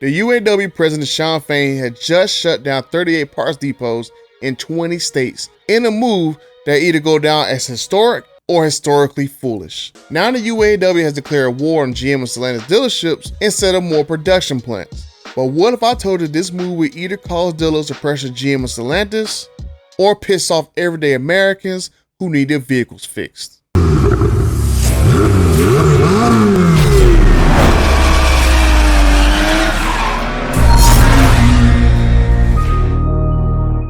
The UAW president Shawn Fain had just shut down 38 parts depots in 20 states in a move that either go down as historic or historically foolish. Now the UAW has declared war on GM and Stellantis dealerships instead of more production plants. But what if I told you this move would either cause dealers to pressure GM and Stellantis or piss off everyday Americans who need their vehicles fixed?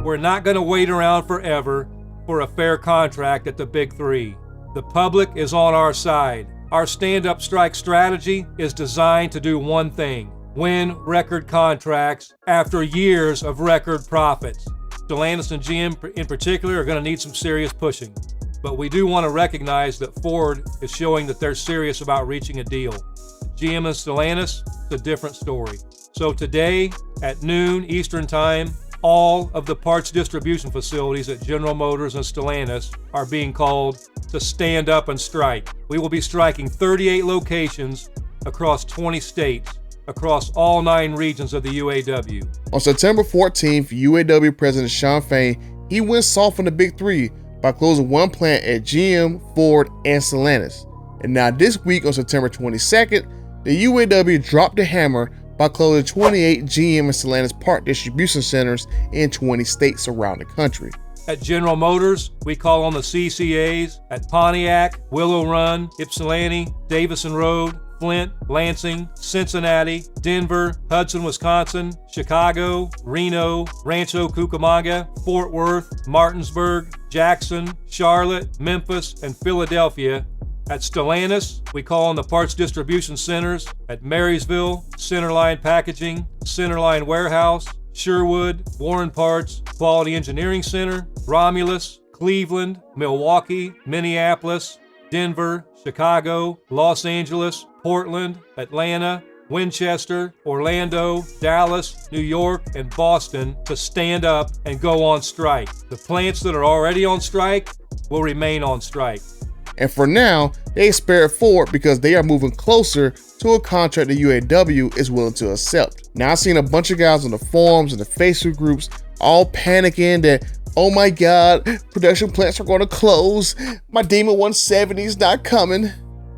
We're not going to wait around forever for a fair contract at the Big Three. The public is on our side. Our stand-up strike strategy is designed to do one thing: win record contracts after years of record profits. Stellantis and GM in particular are going to need some serious pushing. But we do want to recognize that Ford is showing that they're serious about reaching a deal. GM and Stellantis, it's a different story. So today at noon Eastern Time, all of the parts distribution facilities at General Motors and Stellantis are being called to stand up and strike. We will be striking 38 locations across 20 states, across all 9 regions of the UAW. On September 14th, UAW President Shawn Fain, he went soft on the Big Three by closing one plant at GM, Ford, and Stellantis. And now this week on September 22nd, the UAW dropped the hammer by closing 28 GM and Stellantis part distribution centers in 20 states around the country. At General Motors, we call on the CCAs at Pontiac, Willow Run, Ypsilanti, Davison Road, Flint, Lansing, Cincinnati, Denver, Hudson, Wisconsin, Chicago, Reno, Rancho Cucamonga, Fort Worth, Martinsburg, Jackson, Charlotte, Memphis, and Philadelphia. At Stellantis, we call on the parts distribution centers at Marysville, Centerline Packaging, Centerline Warehouse, Sherwood, Warren Parts, Quality Engineering Center, Romulus, Cleveland, Milwaukee, Minneapolis, Denver, Chicago, Los Angeles, Portland, Atlanta, Winchester, Orlando, Dallas, New York, and Boston to stand up and go on strike. The plants that are already on strike will remain on strike. And for now, they spared Ford because they are moving closer to a contract the UAW is willing to accept. Now I've seen a bunch of guys on the forums and the Facebook groups all panicking that, oh my God, production plants are going to close. My Demon 170 is not coming.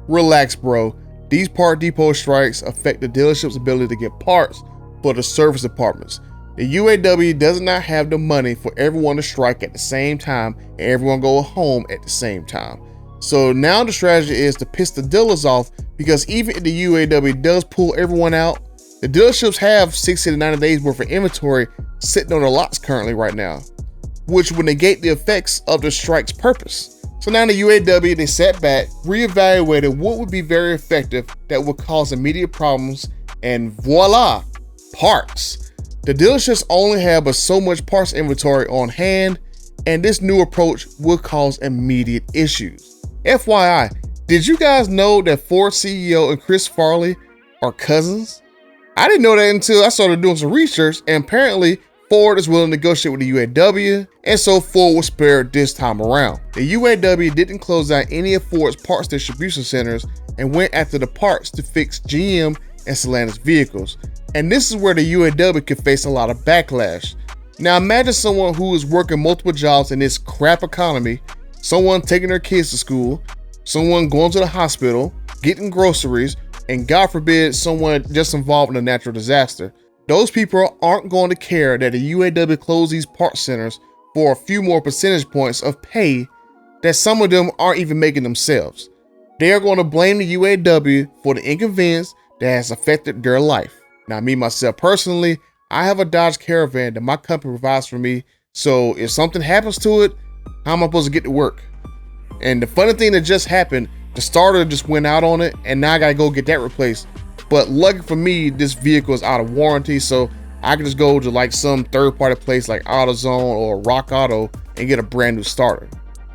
Relax, bro. These part depot strikes affect the dealership's ability to get parts for the service departments. The UAW does not have the money for everyone to strike at the same time and everyone go home at the same time. So now the strategy is to piss the dealers off, because even if the UAW does pull everyone out, the dealerships have 60 to 90 days worth of inventory sitting on the lots currently right now, which would negate the effects of the strike's purpose. So now the UAW, they sat back, reevaluated what would be very effective that would cause immediate problems, and voila, parts. The dealerships only have but so much parts inventory on hand, and this new approach will cause immediate issues. FYI, did you guys know that Ford CEO and Chris Farley are cousins? I didn't know that until I started doing some research, and apparently Ford is willing to negotiate with the UAW, and so Ford was spared this time around. The UAW didn't close down any of Ford's parts distribution centers and went after the parts to fix GM and Stellantis vehicles. And this is where the UAW could face a lot of backlash. Now imagine someone who is working multiple jobs in this crap economy, someone taking their kids to school, someone going to the hospital, getting groceries, and God forbid someone just involved in a natural disaster. Those people aren't going to care that the UAW closed these parts centers for a few more percentage points of pay that some of them aren't even making themselves. They are going to blame the UAW for the inconvenience that has affected their life. Now me, myself personally, I have a Dodge Caravan that my company provides for me, so if something happens to it, how am I supposed to get to work? And the funny thing that just happened, the starter just went out on it, and now I gotta go get that replaced. But lucky for me, this vehicle is out of warranty, so I can just go to like some third-party place like AutoZone or Rock Auto and get a brand new starter.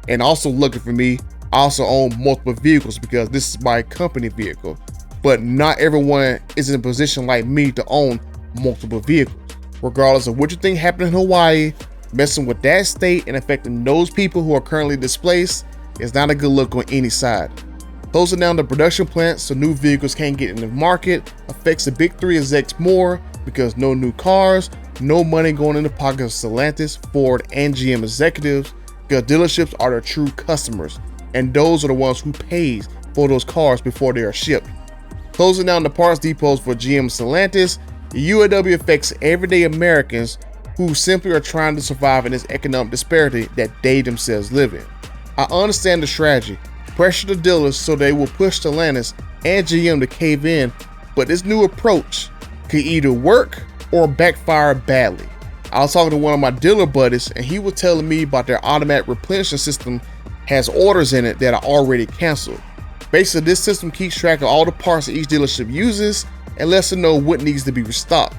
And also lucky for me, I also own multiple vehicles because this is my company vehicle. But not everyone is in a position like me to own multiple vehicles. Regardless of what you think happened in Hawaii, messing with that state and affecting those people who are currently displaced is not a good look on any side. Closing down the production plants so new vehicles can't get in the market affects the Big Three execs more because no new cars, no money going in the pockets of Stellantis, Ford, and GM executives, because dealerships are their true customers, and those are the ones who pays for those cars before they are shipped. Closing down the parts depots for GM and Stellantis, the UAW affects everyday Americans who simply are trying to survive in this economic disparity that they themselves live in. I understand the strategy, pressure the dealers so they will push Stellantis and GM to cave in, but this new approach could either work or backfire badly. I was talking to one of my dealer buddies and he was telling me about their automatic replenishment system has orders in it that are already canceled. Basically, this system keeps track of all the parts that each dealership uses and lets them know what needs to be restocked.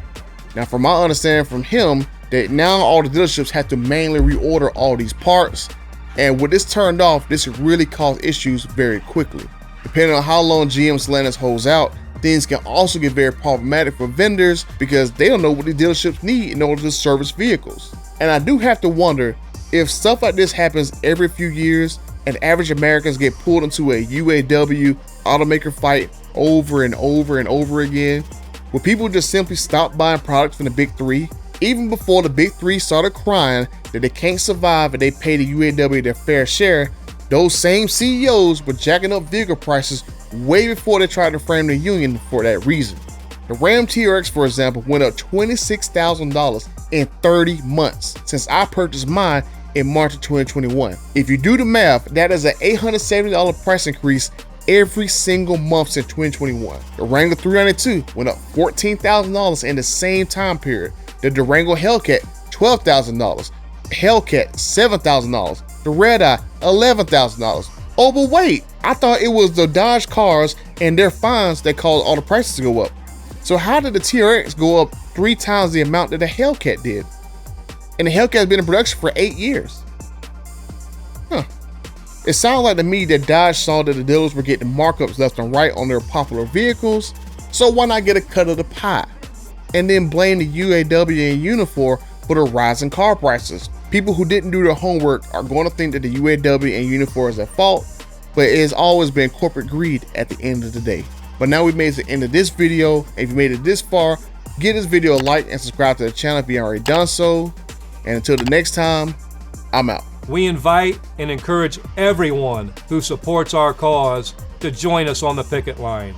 Now, from my understanding from him, that now all the dealerships have to manually reorder all these parts, and with this turned off, this could really cause issues very quickly. Depending on how long GM Stellantis holds out, things can also get very problematic for vendors because they don't know what the dealerships need in order to service vehicles. And I do have to wonder if stuff like this happens every few years and average Americans get pulled into a UAW automaker fight over and over and over again, will people just simply stop buying products from the big three? Even before the big three started crying that they can't survive if they pay the UAW their fair share, those same CEOs were jacking up vehicle prices way before they tried to frame the union for that reason. The Ram TRX, for example, went up $26,000 in 30 months since I purchased mine in March of 2021. If you do the math, that is an $870 price increase every single month since 2021. The Wrangler 392 went up $14,000 in the same time period. The Durango Hellcat, $12,000. Hellcat, $7,000. The Red Eye, $11,000. Oh, but wait, I thought it was the Dodge cars and their fines that caused all the prices to go up. So how did the TRX go up 3 times the amount that the Hellcat did? And the Hellcat has been in production for 8 years. It sounds like to me that Dodge saw that the dealers were getting markups left and right on their popular vehicles, so why not get a cut of the pie? And then blame the UAW and Unifor for the rising car prices. People who didn't do their homework are going to think that the UAW and Unifor is at fault, but it has always been corporate greed at the end of the day. But now we've made it to the end of this video. If you made it this far, give this video a like and subscribe to the channel if you haven't already done so. And until the next time, I'm out. We invite and encourage everyone who supports our cause to join us on the picket line.